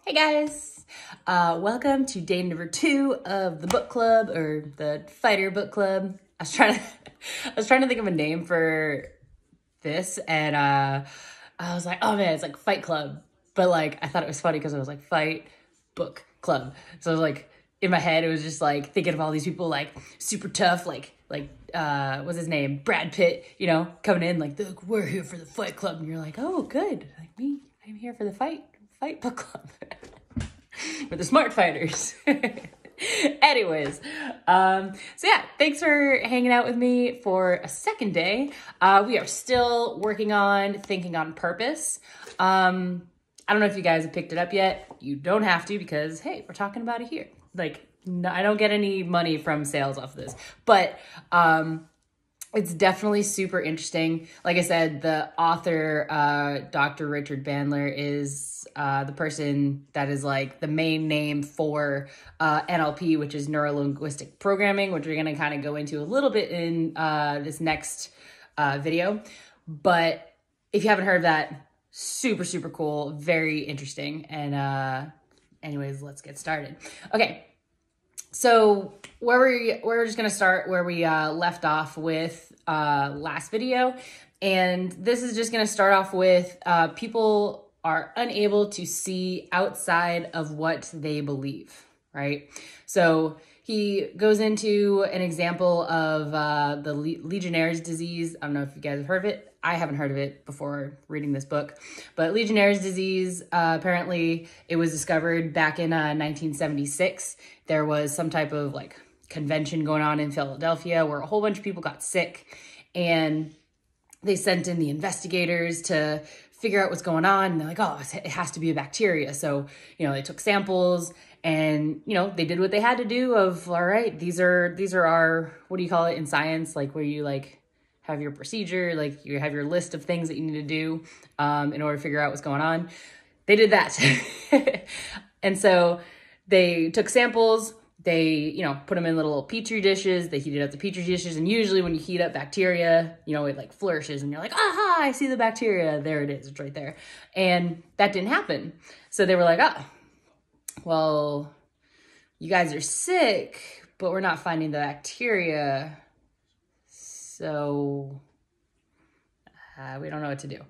Hey guys, welcome to day number 2 of the book club, or the fighter book club. I was trying to think of a name for this, and I was like, oh man, it's like Fight Club, but like I thought it was funny because I was like Fight Book Club. So I was like, in my head, it was just like thinking of all these people like super tough, like what's his name, Brad Pitt, you know, coming in like, we're here for the Fight Club, and you're like, oh good, like me, I'm here for the Fight Book Club. We're the smart fighters. Anyways, so yeah, thanks for hanging out with me for a second day. We are still working on Thinking on Purpose. I don't know if you guys have picked it up yet. You don't have to, because hey, we're talking about it here. Like, no, I don't get any money from sales off of this, but it's definitely super interesting. Like I said, the author, Dr. Richard Bandler, is the person that is like the main name for NLP, which is neuro-linguistic programming, which we're going to kind of go into a little bit in this next video. But if you haven't heard of that, super, super cool, very interesting. And anyways, let's get started. Okay. So we're just going to start where we left off with last video. And this is just going to start off with people are unable to see outside of what they believe, right? So he goes into an example of the Legionnaires Disease. I don't know if you guys have heard of it. I haven't heard of it before reading this book, but Legionnaires Disease, apparently it was discovered back in 1976. There was some type of like convention going on in Philadelphia where a whole bunch of people got sick, and they sent in the investigators to figure out what's going on. And they're like, oh, it has to be a bacteria. So, you know, they took samples and, you know, they did what they had to do of, all right, these are our, what do you call it in science? Like where you like have your procedure, like you have your list of things that you need to do in order to figure out what's going on. They did that. And so they took samples, they, you know, put them in little petri dishes, they heated up the petri dishes, and usually when you heat up bacteria, you know, it like flourishes and you're like, aha, I see the bacteria, there it is, it's right there. And that didn't happen. So they were like, oh, well, you guys are sick, but we're not finding the bacteria. So we don't know what to do.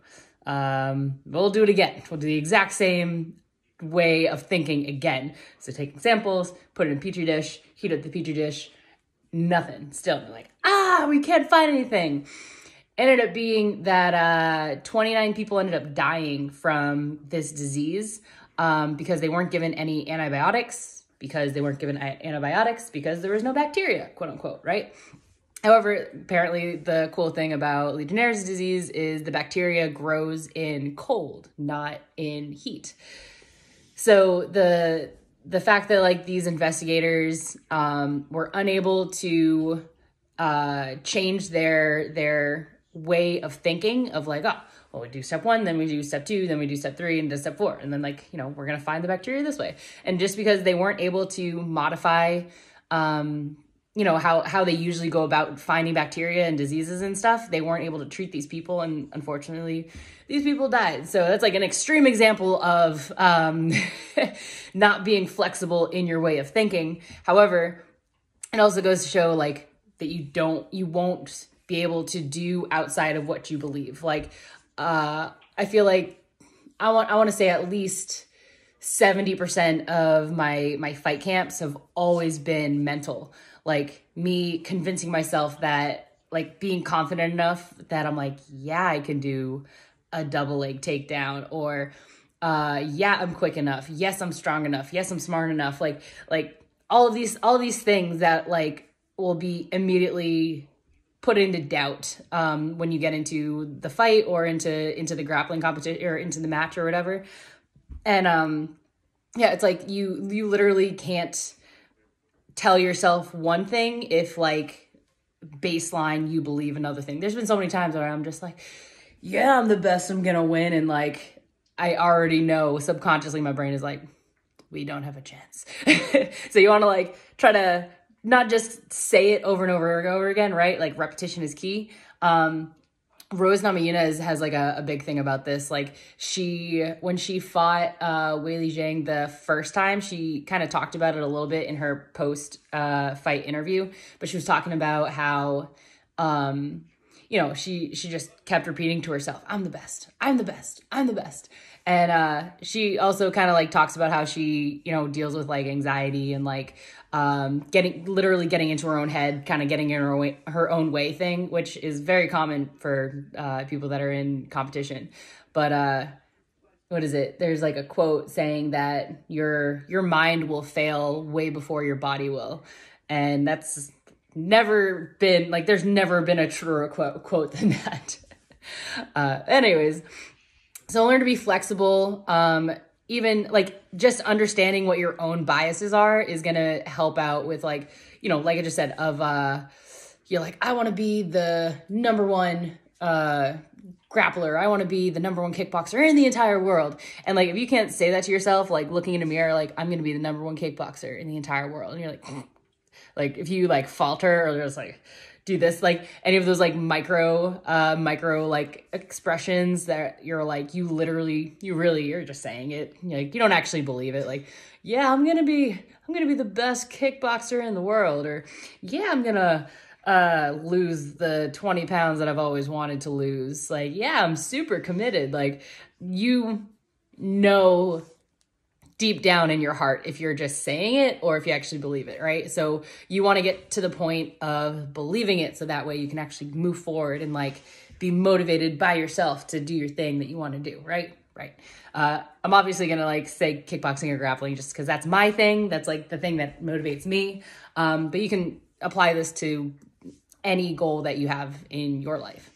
We'll do it again. We'll do the exact same way of thinking again. So taking samples, put it in a petri dish, heat up the petri dish, nothing. Still, they're like, we can't find anything. Ended up being that 29 people ended up dying from this disease because they weren't given any antibiotics, because there was no bacteria, quote unquote, right? However, apparently the cool thing about Legionnaires' disease is the bacteria grows in cold, not in heat. So the fact that like these investigators were unable to change their way of thinking of like, oh, well, we do step 1, then we do step 2, then we do step 3, and then step 4. And then like, you know, we're going to find the bacteria this way. And just because they weren't able to modify, you know, how they usually go about finding bacteria and diseases and stuff, they weren't able to treat these people. And unfortunately, these people died. So that's like an extreme example of not being flexible in your way of thinking. However, it also goes to show like that you won't be able to do outside of what you believe. Like, I feel like I want to say at least 70% of my fight camps have always been mental. Like me convincing myself that, like, being confident enough that I'm like, yeah, I can do a double leg takedown, or yeah, I'm quick enough. Yes, I'm strong enough. Yes, I'm smart enough. Like all of these things that like will be immediately put into doubt when you get into the fight or into the grappling competition or into the match or whatever. And yeah, it's like you literally can't tell yourself one thing if like baseline you believe another thing. There's been so many times where I'm just like, yeah, I'm the best, I'm gonna win, and like I already know subconsciously my brain is like, we don't have a chance. So you want to like try to not just say it over and over and over again, right? Like repetition is key. Rose Namajunas has like a big thing about this. Like when she fought Weili Zhang the first time, she kind of talked about it a little bit in her post fight interview, but she was talking about how, she just kept repeating to herself, I'm the best, I'm the best, I'm the best. And she also kind of like talks about how she, deals with like anxiety and like getting into her own head, kind of getting in her own way thing, which is very common for people that are in competition. But what is it? There's like a quote saying that your mind will fail way before your body will. And that's never been, like, there's never been a truer quote than that. Anyways, so learn to be flexible. Even like just understanding what your own biases are is going to help out with like, like I just said, you're like, I want to be the number one grappler. I want to be the number one kickboxer in the entire world. And like, if you can't say that to yourself, like looking in a mirror, like I'm going to be the number one kickboxer in the entire world. And you're like, if you like falter or just like do this, like any of those like micro like expressions that you're like, you're just saying it. Like you don't actually believe it. Like, yeah, I'm going to be the best kickboxer in the world. Or yeah, I'm going to lose the 20 pounds that I've always wanted to lose. Like, yeah, I'm super committed. Like deep down in your heart if you're just saying it or if you actually believe it, right? So you want to get to the point of believing it so that way you can actually move forward and like be motivated by yourself to do your thing that you want to do, right? Right. I'm obviously going to like say kickboxing or grappling just because that's my thing. That's like the thing that motivates me. But you can apply this to any goal that you have in your life.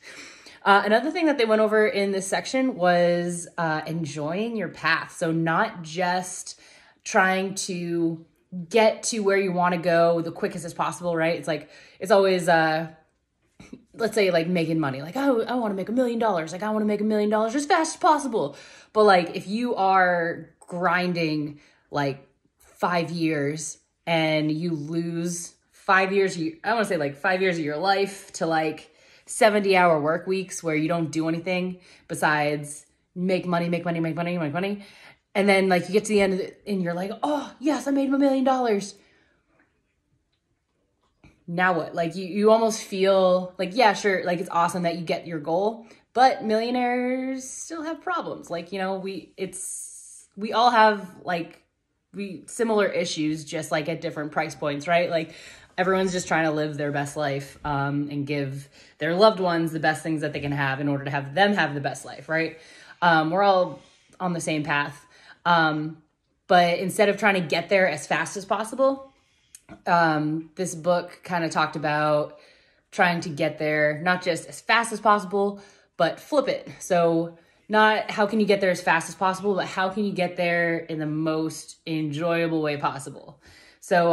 Another thing that they went over in this section was enjoying your path. So not just trying to get to where you want to go the quickest as possible, right? It's like, it's always, let's say like making money. Like, oh, I want to make $1 million. Like I want to make $1 million as fast as possible. But like, if you are grinding like 5 years and you lose 5 years, I want to say like 5 years of your life to like 70-hour work weeks where you don't do anything besides make money. And then like you get to the end of it and you're like, oh yes, I made $1 million. Now what? Like you almost feel like, yeah, sure. Like it's awesome that you get your goal, but millionaires still have problems. Like, we all have like similar issues, just like at different price points, right? Like everyone's just trying to live their best life and give their loved ones the best things that they can have in order to have them have the best life, right? We're all on the same path. But instead of trying to get there as fast as possible, this book kind of talked about trying to get there, not just as fast as possible, but flip it. So not how can you get there as fast as possible, but how can you get there in the most enjoyable way possible? So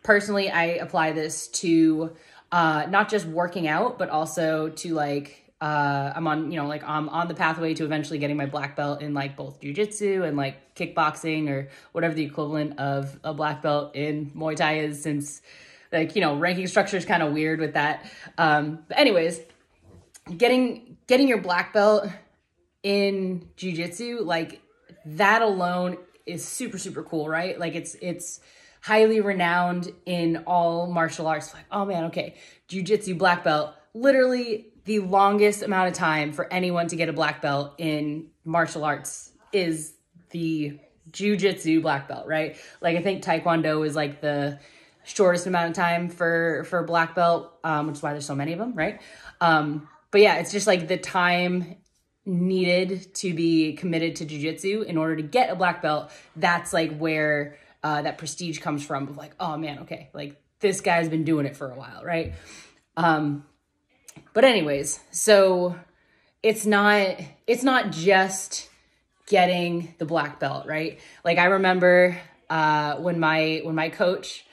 personally, I apply this to not just working out, but also to like, I'm on the pathway to eventually getting my black belt in like both jiu-jitsu and like kickboxing or whatever the equivalent of a black belt in Muay Thai is, since like, ranking structure is kind of weird with that. But anyways, getting your black belt in jiu-jitsu, like that alone is super, super cool, right? Like it's highly renowned in all martial arts. Like, oh man, okay, jiu-jitsu black belt, literally the longest amount of time for anyone to get a black belt in martial arts is the jiu-jitsu black belt, right? Like I think taekwondo is like the shortest amount of time for black belt, which is why there's so many of them, right? But yeah, it's just like the time needed to be committed to jiu-jitsu in order to get a black belt. That's like where that prestige comes from, of like, oh man, okay, like this guy's been doing it for a while, right? But anyways, so it's not just getting the black belt, right? Like I remember when my coach,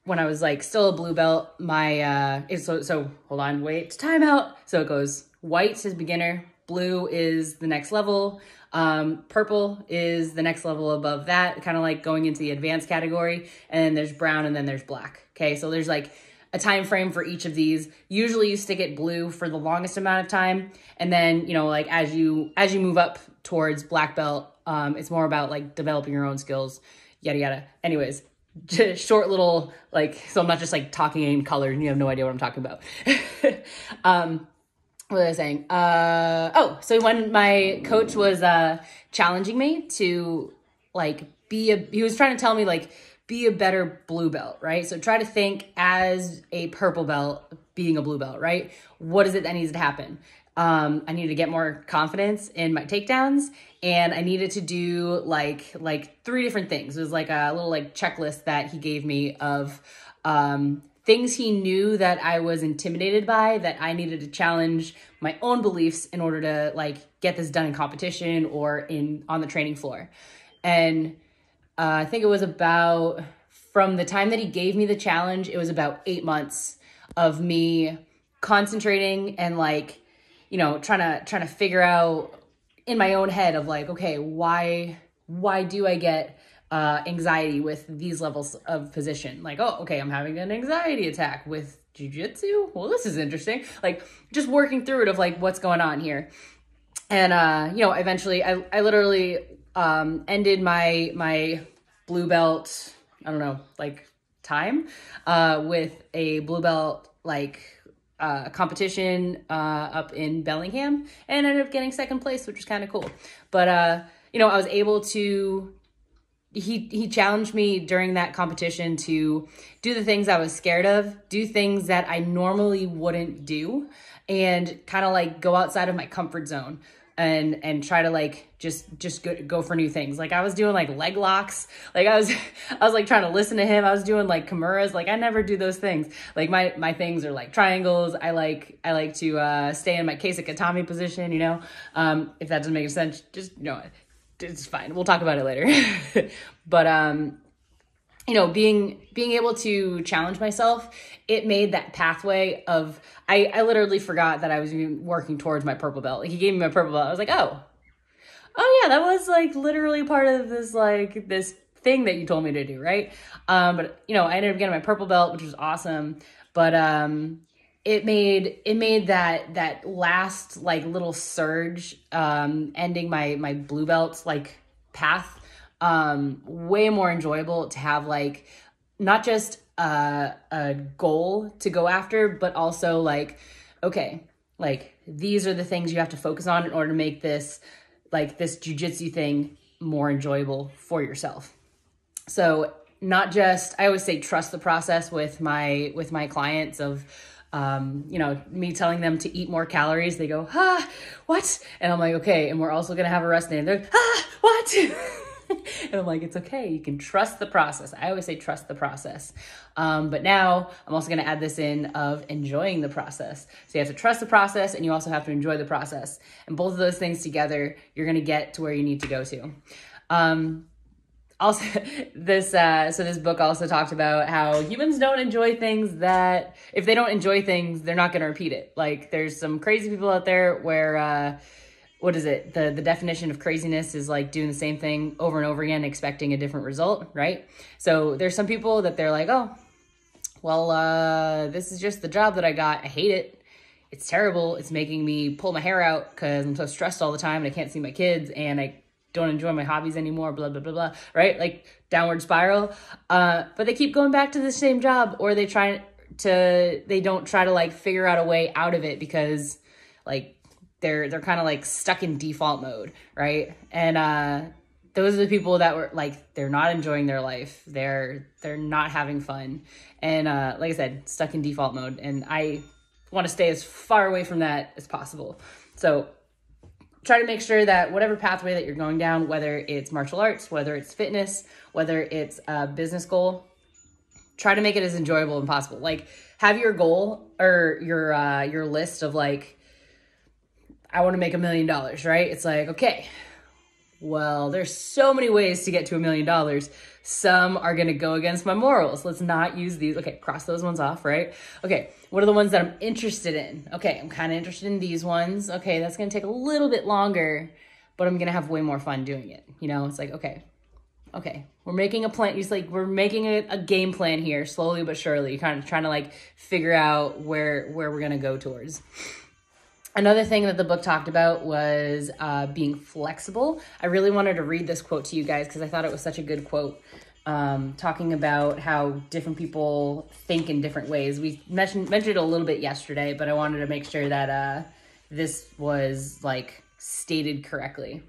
when I was like still a blue belt, so hold on, wait, time out. So it goes, white is beginner, blue is the next level, purple is the next level above that, kind of like going into the advanced category, and then there's brown, and then there's black. Okay, so there's like a time frame for each of these. Usually you stick it blue for the longest amount of time. And then, you know, like as you move up towards black belt, it's more about like developing your own skills, yada, yada. Anyways, just short little, like, so I'm not just like talking in color and you have no idea what I'm talking about. What was I saying? So when my coach was challenging me to like he was trying to tell me like, be a better blue belt, right? So try to think as a purple belt being a blue belt, right? What is it that needs to happen? I needed to get more confidence in my takedowns, and I needed to do like 3 different things. It was like a little like checklist that he gave me of things he knew that I was intimidated by, that I needed to challenge my own beliefs in order to like get this done in competition or on the training floor. And I think it was about, from the time that he gave me the challenge, it was about 8 months of me concentrating and like, you know, trying to figure out in my own head of like, okay, why do I get anxiety with these levels of position? Like, oh, okay, I'm having an anxiety attack with jiu-jitsu. Well, this is interesting. Like just working through it of like, what's going on here. And, you know, eventually I literally ended my blue belt, I don't know, like time with a blue belt, like competition up in Bellingham, and ended up getting second place, which was kind of cool. But, you know, I was able to, he challenged me during that competition to do the things I was scared of, do things that I normally wouldn't do, and kind of like go outside of my comfort zone and try to like just go for new things. Like I was doing like leg locks. Like I was like trying to listen to him. I was doing like Kimuras. Like I never do those things. Like my things are like triangles. I like to stay in my Kasich Atami position, you know. If that doesn't make sense, just, you know, it's fine. We'll talk about it later. But you know, being able to challenge myself, it made that pathway of, I literally forgot that I was even working towards my purple belt. Like he gave me my purple belt. I was like, oh yeah, that was like literally part of this, like this thing that you told me to do. Right. But you know, I ended up getting my purple belt, which was awesome. But, it made that last like little surge, ending my blue belts, like path, way more enjoyable to have, like not just a goal to go after, but also like, okay, like these are the things you have to focus on in order to make this, like this jiu-jitsu thing more enjoyable for yourself. So not just, I always say trust the process with my clients of, you know, me telling them to eat more calories. They go, what? And I'm like, okay. And we're also going to have a rest day. And they're like, what? And I'm like, it's okay. You can trust the process. I always say trust the process. But now I'm also going to add this in of enjoying the process. So you have to trust the process and you also have to enjoy the process. And both of those things together, you're going to get to where you need to go to. Also, this book also talked about how humans don't enjoy things that, if they don't enjoy things, they're not going to repeat it. Like there's some crazy people out there where, what is it? The definition of craziness is like doing the same thing over and over again, expecting a different result, right? So there's some people that they're like, oh, well, this is just the job that I got. I hate it. It's terrible. It's making me pull my hair out because I'm so stressed all the time and I can't see my kids and I don't enjoy my hobbies anymore, blah, blah, blah, blah, right? Like downward spiral. But they keep going back to the same job, or they don't try to like figure out a way out of it because like they're kind of like stuck in default mode, right? And those are the people that were like, they're not enjoying their life. They're not having fun. And like I said, stuck in default mode. And I want to stay as far away from that as possible. So try to make sure that whatever pathway that you're going down, whether it's martial arts, whether it's fitness, whether it's a business goal, try to make it as enjoyable as possible. Like have your goal or your list of like, I want to make $1 million, right? It's like, okay, well, there's so many ways to get to $1 million. Some are going to go against my morals. Let's not use these. Okay, cross those ones off, right? Okay, what are the ones that I'm interested in? Okay, I'm kind of interested in these ones. Okay, that's going to take a little bit longer, but I'm going to have way more fun doing it. You know, it's like, okay, okay, we're making a plan. He's like, we're making a game plan here, slowly but surely, kind of trying to like figure out where we're going to go towards. Another thing that the book talked about was being flexible. I really wanted to read this quote to you guys because I thought it was such a good quote, talking about how different people think in different ways. We mentioned it a little bit yesterday, but I wanted to make sure that this was like stated correctly.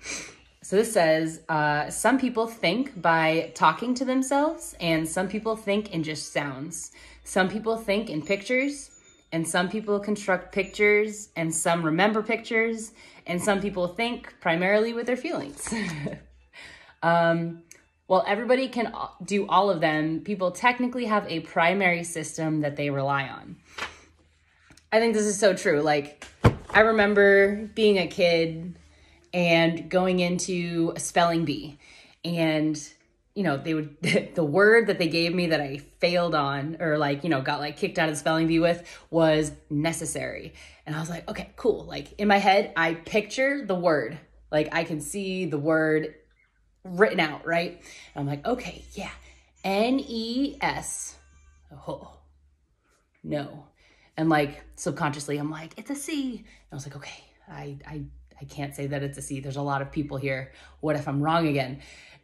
So this says, some people think by talking to themselves, and some people think in just sounds. Some people think in pictures, and some people construct pictures, and some remember pictures, and some people think primarily with their feelings. While everybody can do all of them, people technically have a primary system that they rely on. I think this is so true. Like, I remember being a kid and going into a spelling bee, and you know, they would the word that they gave me that I failed on, or like, you know, got like kicked out of the spelling bee with, was necessary. And I was like, okay, cool. Like in my head, I picture the word, like I can see the word written out, right? And I'm like, okay, yeah, N-E-S. Oh, no. And like subconsciously, I'm like, it's a C. And I was like, okay, I can't say that it's a C. There's a lot of people here. What if I'm wrong again?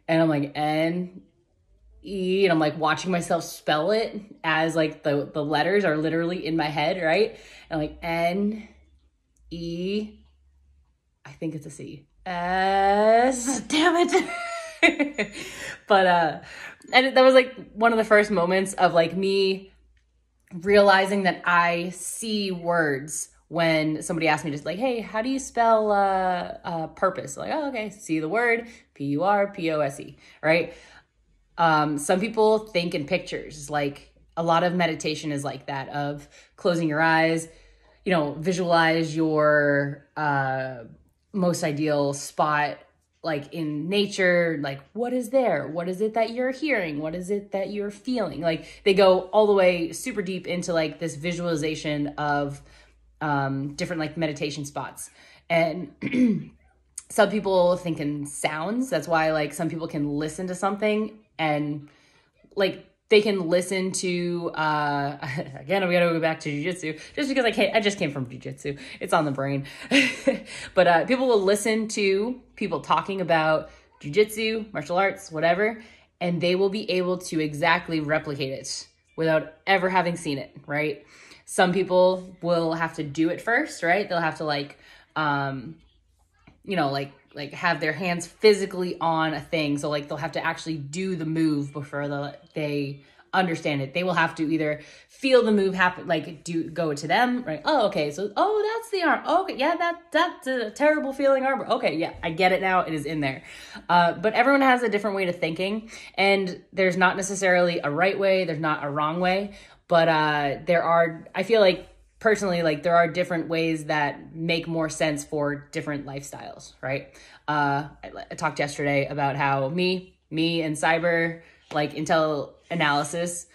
And I'm like, N-E, and I'm like watching myself spell it as like the letters are literally in my head, right? And I'm like, N-E, I think it's a C. S, damn it. But, and that was like one of the first moments of like me realizing that I see words when somebody asked me just like, hey, how do you spell purpose? Like, oh, okay, see the word, P-U-R-P-O-S-E, right? Some people think in pictures. Like a lot of meditation is like that, of closing your eyes, you know, visualize your most ideal spot, like in nature, like what is there? What is it that you're hearing? What is it that you're feeling? Like they go all the way super deep into like this visualization of different like meditation spots. And some people think in sounds. That's why like some people can listen to something and like they can listen to, again, I'm gonna go back to jujitsu just because I just came from jujitsu. It's on the brain. But people will listen to people talking about jujitsu, martial arts, whatever, and they will be able to exactly replicate it without ever having seen it, right? Some people will have to do it first, right? They'll have to like, you know, like have their hands physically on a thing. So like they'll have to actually do the move before they understand it. They will have to either feel the move happen, like go to them, right? Oh, okay. So, oh, that's the arm. Okay. Yeah, that's a terrible feeling arm. Okay. Yeah, I get it now. It is in there. But everyone has a different way to thinking, and there's not necessarily a right way. There's not a wrong way, but there are, I feel like, personally, like there are different ways that make more sense for different lifestyles, right? I talked yesterday about how me and cyber, like intel analysis,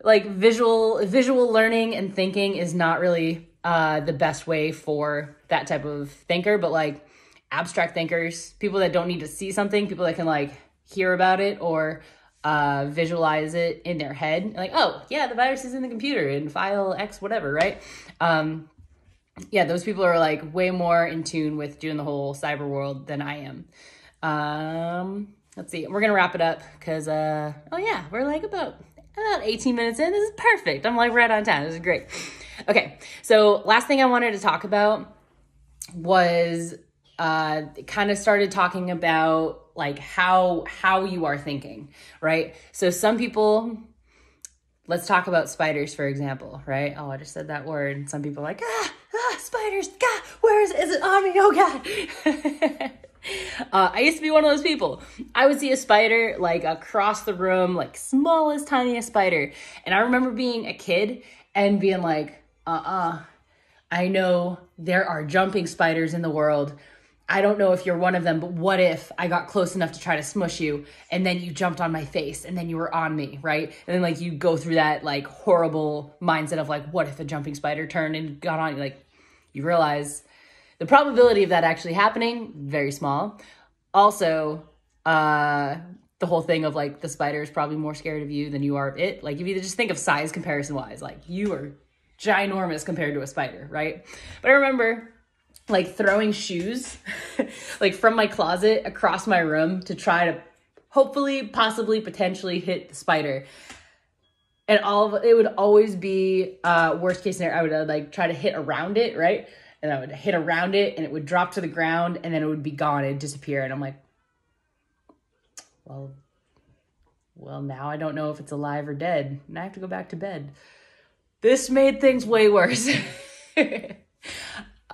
like visual learning and thinking is not really the best way for that type of thinker, but like abstract thinkers, people that don't need to see something, people that can like hear about it or visualize it in their head, like, oh yeah, the virus is in the computer in file X, whatever, right? Yeah, those people are like way more in tune with doing the whole cyber world than I am. Let's see, we're gonna wrap it up because oh yeah, we're like about 18 minutes in. This is perfect. I'm like right on time. This is great. Okay, so last thing I wanted to talk about was kind of started talking about like how you are thinking, right? So some people, let's talk about spiders, for example, right? Oh, I just said that word. Some people are like, spiders, God, where is it on me? Oh God. I used to be one of those people. I would see a spider like across the room, like smallest, tiniest spider. And I remember being a kid and being like, I know there are jumping spiders in the world. I don't know if you're one of them, but what if I got close enough to try to smush you and then you jumped on my face and then you were on me, right? And then like you go through that like horrible mindset of like, what if a jumping spider turned and got on you? Like you realize the probability of that actually happening, very small. Also, the the whole thing of like the spider is probably more scared of you than you are of it. Like if you just think of size comparison wise, like you are ginormous compared to a spider, right? But I remember like throwing shoes like from my closet across my room to try to hopefully, possibly, potentially hit the spider. And it would always be worst case scenario. I would like try to hit around it, right? And I would hit around it and it would drop to the ground and then it would be gone. It'd disappear. And I'm like, well, now I don't know if it's alive or dead. And I have to go back to bed. This made things way worse.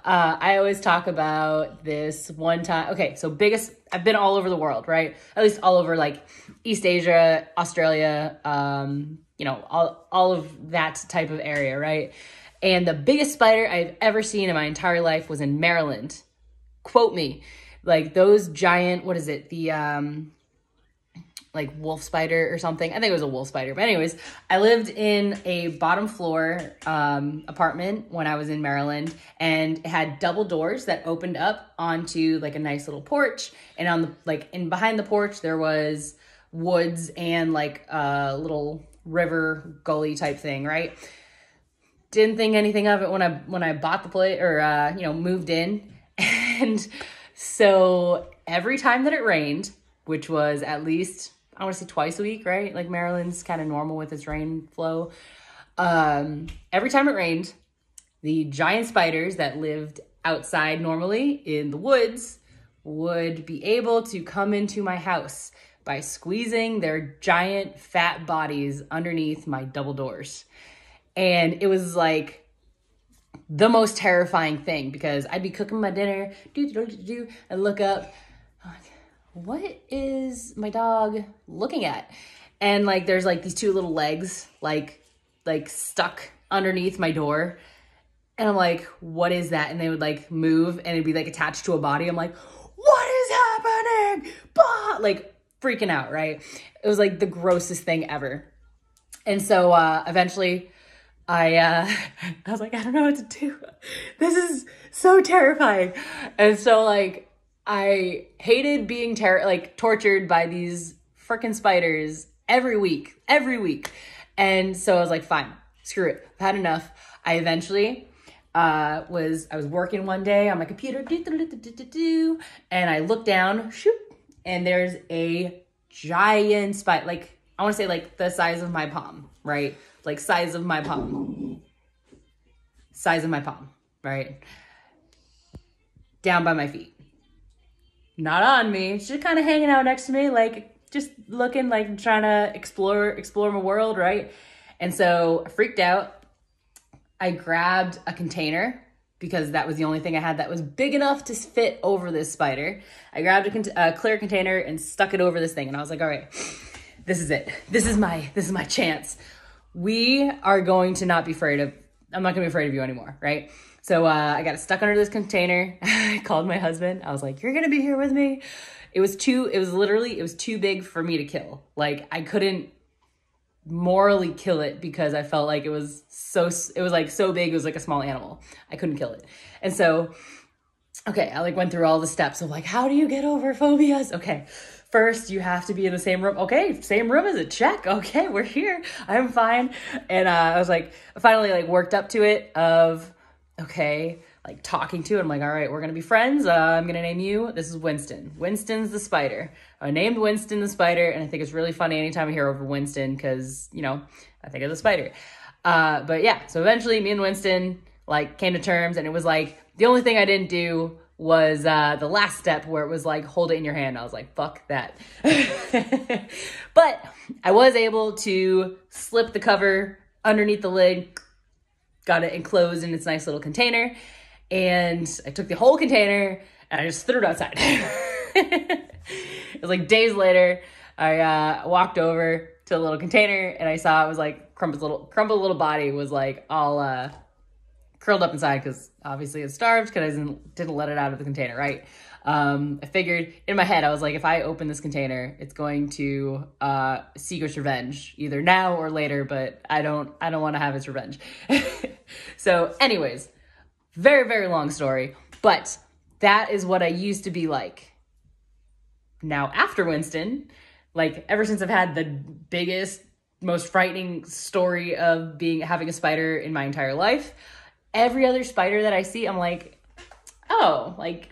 I always talk about this one time. Okay, so I've been all over the world, right? At least all over like East Asia, Australia, you know, all of that type of area, right? And the biggest spider I've ever seen in my entire life was in Maryland. Quote me. Like those giant, what is it? The like wolf spider or something. I think it was a wolf spider. But anyways, I lived in a bottom floor apartment when I was in Maryland, and it had double doors that opened up onto like a nice little porch. And on the in behind the porch there was woods and like a little river gully type thing, right? Didn't think anything of it when I bought the place or you know, moved in. And so every time that it rained, which was at least, I want to say twice a week, right? Like Maryland's kind of normal with its rain flow. Every time it rained, the giant spiders that lived outside normally in the woods would be able to come into my house by squeezing their giant fat bodies underneath my double doors. And it was like the most terrifying thing because I'd be cooking my dinner, and look up, what is my dog looking at? And like there's like these two little legs like stuck underneath my door. And I'm like, what is that? And they would like move and it'd be like attached to a body. I'm like, what is happening? Bah! Like freaking out, right? It was like the grossest thing ever. And so eventually I was like, I don't know what to do. This is so terrifying. And so like I hated being tortured by these freaking spiders every week. And so I was like, fine, screw it. I've had enough. I eventually I was working one day on my computer, and I looked down, and there's a giant spider, like I want to say like the size of my palm, right? Like size of my palm, right? Down by my feet. Not on me, just kind of hanging out next to me, like just looking, like trying to explore my world, right? And so I freaked out. I grabbed a container because that was the only thing I had that was big enough to fit over this spider. I grabbed a clear container and stuck it over this thing. And I was like, all right, this is it. This is my chance. We are going to not be I'm not gonna be afraid of you anymore, right? So I got it stuck under this container. I called my husband. I was like, you're gonna be here with me. It was too big for me to kill. Like I couldn't morally kill it because I felt like it was like so big, it was like a small animal. I couldn't kill it. And so, okay, I like went through all the steps of like, how do you get over phobias? Okay, first you have to be in the same room. Okay, same room as it, check. Okay, we're here, I'm fine. And I was like, I finally like worked up to it of, okay, like talking to it. I'm like, all right, we're gonna be friends. I'm gonna name you, this is Winston. Winston's the spider. I named Winston the spider, and I think it's really funny anytime I hear over Winston because, you know, I think of the spider. But yeah, so eventually me and Winston like came to terms, and it was like, the only thing I didn't do was the last step where it was like, hold it in your hand. I was like, fuck that. But I was able to slip the cover underneath the lid, got it enclosed in its nice little container, and I took the whole container and I just threw it outside. It was like days later, I walked over to the little container and I saw it was like Crumple's little body was like all curled up inside because obviously it's starved because I didn't let it out of the container, right? I figured in my head, I was like, if I open this container, it's going to seek its revenge either now or later, but I don't want to have its revenge. So anyways, very, very long story, but that is what I used to be like. Now after Winston, like ever since I've had the biggest, most frightening story of having a spider in my entire life, every other spider that I see, I'm like, oh, like,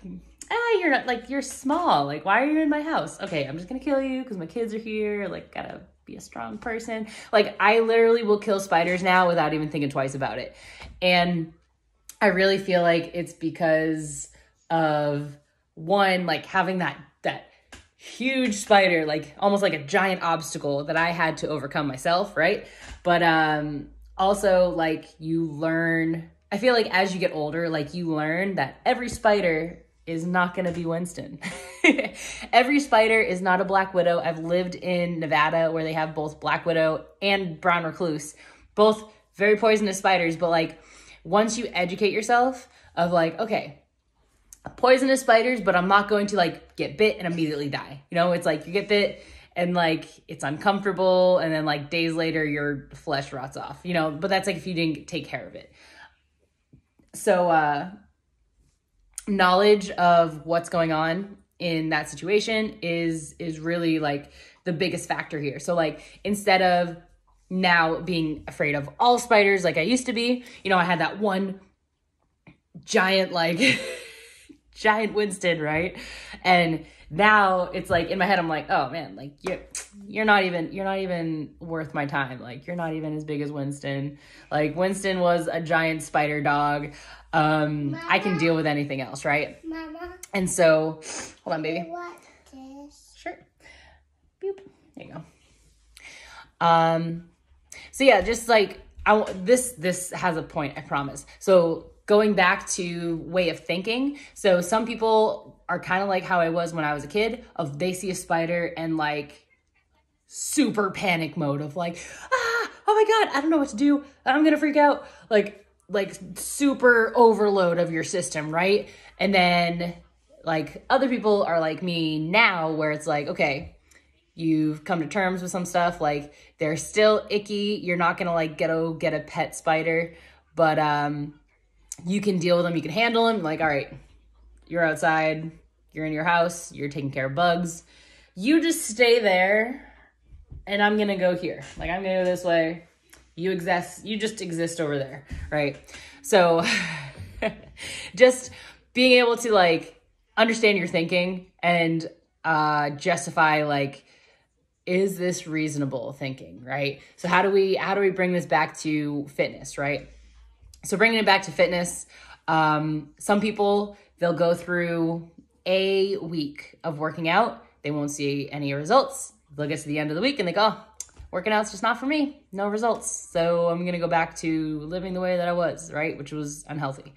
you're not, like, you're small. Like, why are you in my house? Okay, I'm just gonna kill you because my kids are here. Like, gotta be a strong person. Like, I literally will kill spiders now without even thinking twice about it. And I really feel like it's because of, one, like having that huge spider, like almost like a giant obstacle that I had to overcome myself, right? But also, like, you learn, I feel like as you get older, like, you learn that every spider is not going to be Winston. Every spider is not a black widow. I've lived in Nevada where they have both black widow and brown recluse, both very poisonous spiders. But like, once you educate yourself of like, okay, poisonous spiders, but I'm not going to like get bit and immediately die. You know, it's like you get bit and like it's uncomfortable, and then like days later your flesh rots off, you know, but that's like if you didn't take care of it. So knowledge of what's going on in that situation is really like the biggest factor here. So like, instead of now being afraid of all spiders like I used to be, you know, I had that one giant, like giant Winston, right? And now it's like in my head, I'm like, oh man, like you're not even worth my time. Like, you're not even as big as Winston. Like, Winston was a giant spider dog. Mama, I can deal with anything else, right? Mama. And so, hold on, baby. What this? Sure. Boop. There you go. So yeah, just like this has a point, I promise. So going back to way of thinking. So some people are kind of like how I was when I was a kid, of they see a spider and like super panic mode of like, oh my God, I don't know what to do. I'm going to freak out. Like super overload of your system, right? And then like other people are like me now, where it's like, okay, you've come to terms with some stuff. Like, they're still icky. You're not going to like get a pet spider, but you can deal with them. You can handle them. Like, all right, you're outside, you're in your house, you're taking care of bugs. You just stay there and I'm going to go here. Like, I'm going to go this way. You just exist over there, right? So just being able to like understand your thinking and justify like, is this reasonable thinking, right? So how do we bring this back to fitness, right? So bringing it back to fitness, some people, they'll go through a week of working out. They won't see any results. They'll get to the end of the week and they go, oh, working out's just not for me. No results. So I'm going to go back to living the way that I was, right? Which was unhealthy.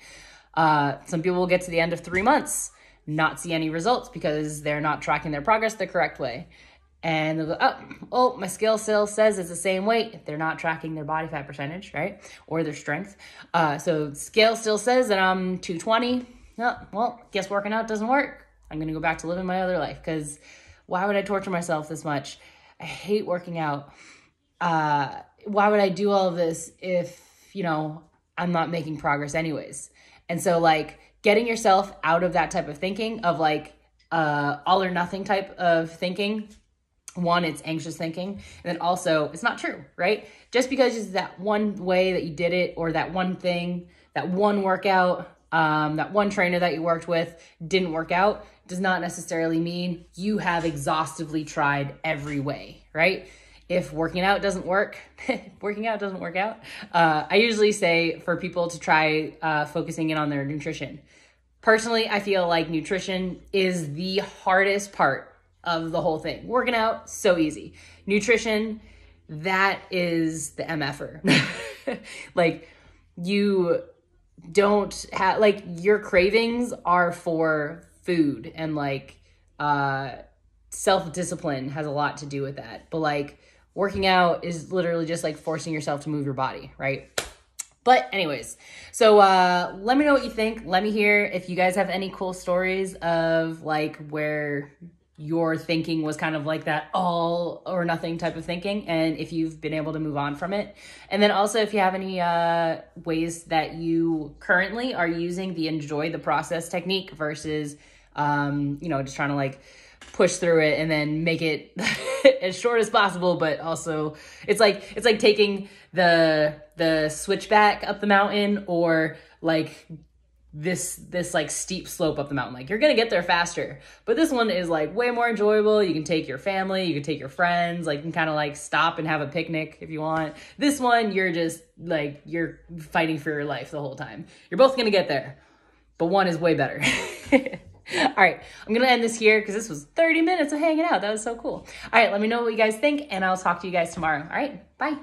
Some people will get to the end of 3 months, not see any results because they're not tracking their progress the correct way. And they'll go, oh, my scale still says it's the same weight. They're not tracking their body fat percentage, right? Or their strength. So scale still says that I'm 220. Oh, well, guess working out doesn't work. I'm going to go back to living my other life, because why would I torture myself this much? I hate working out. Why would I do all of this if, you know, I'm not making progress anyways? And so like getting yourself out of that type of thinking of like all or nothing type of thinking. One, it's anxious thinking. And then also, it's not true, right? Just because it's that one way that you did it, or that one thing, that one workout, that one trainer that you worked with didn't work out, does not necessarily mean you have exhaustively tried every way, right? If working out doesn't work, working out doesn't work out. I usually say for people to try focusing in on their nutrition. Personally, I feel like nutrition is the hardest part of the whole thing. Working out, so easy. Nutrition, that is the MFer. Like, you don't have, like, your cravings are for food, and like self-discipline has a lot to do with that. But like, working out is literally just like forcing yourself to move your body, right? But anyways, so let me know what you think. Let me hear if you guys have any cool stories of like where your thinking was kind of like that all or nothing type of thinking, and if you've been able to move on from it. And then also if you have any ways that you currently are using the enjoy the process technique versus, you know, just trying to like push through it and then make it as short as possible, but also it's like taking the switchback up the mountain, or like this like steep slope up the mountain. Like, you're gonna get there faster, but this one is like way more enjoyable. You can take your family, you can take your friends, like you can kind of like stop and have a picnic if you want. This one, you're just like, you're fighting for your life the whole time. You're both gonna get there, but one is way better. All right, I'm gonna end this here because this was 30 minutes of hanging out. That was so cool. All right, let me know what you guys think, and I'll talk to you guys tomorrow. All right, bye.